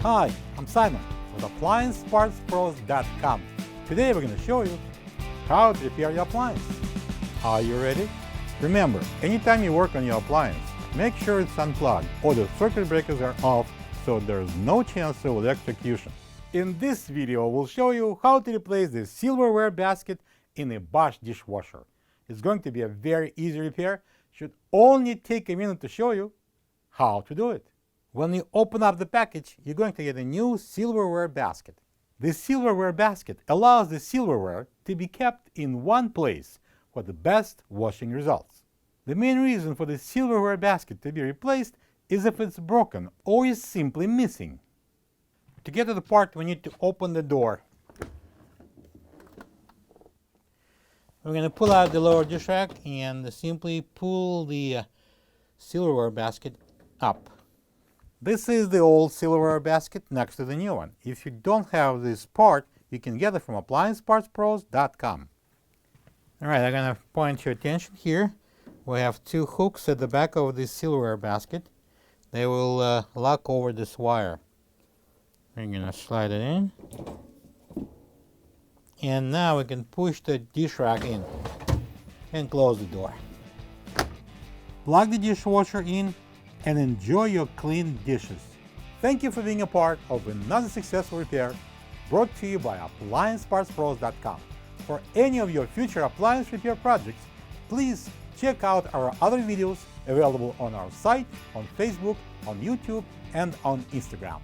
Hi, I'm Simon with AppliancePartsPros.com. Today we're going to show you how to repair your appliance. Are you ready? Remember, anytime you work on your appliance, make sure it's unplugged or the circuit breakers are off so there's no chance of electrocution. In this video, we'll show you how to replace the silverware basket in a Bosch dishwasher. It's going to be a very easy repair. Should only take a minute to show you how to do it. When you open up the package, you're going to get a new silverware basket. The silverware basket allows the silverware to be kept in one place for the best washing results. The main reason for the silverware basket to be replaced is if it's broken or is simply missing. To get to the part, we need to open the door. We're going to pull out the lower dish rack and simply pull the silverware basket up. This is the old silverware basket next to the new one. If you don't have this part, you can get it from AppliancePartsPros.com. Alright, I'm going to point your attention here. We have two hooks at the back of this silverware basket. They will lock over this wire. We're going to slide it in. And now we can push the dish rack in and close the door. Plug the dishwasher in and enjoy your clean dishes. Thank you for being a part of another successful repair brought to you by AppliancePartsPros.com. For any of your future appliance repair projects, please check out our other videos available on our site, on Facebook, on YouTube, and on Instagram.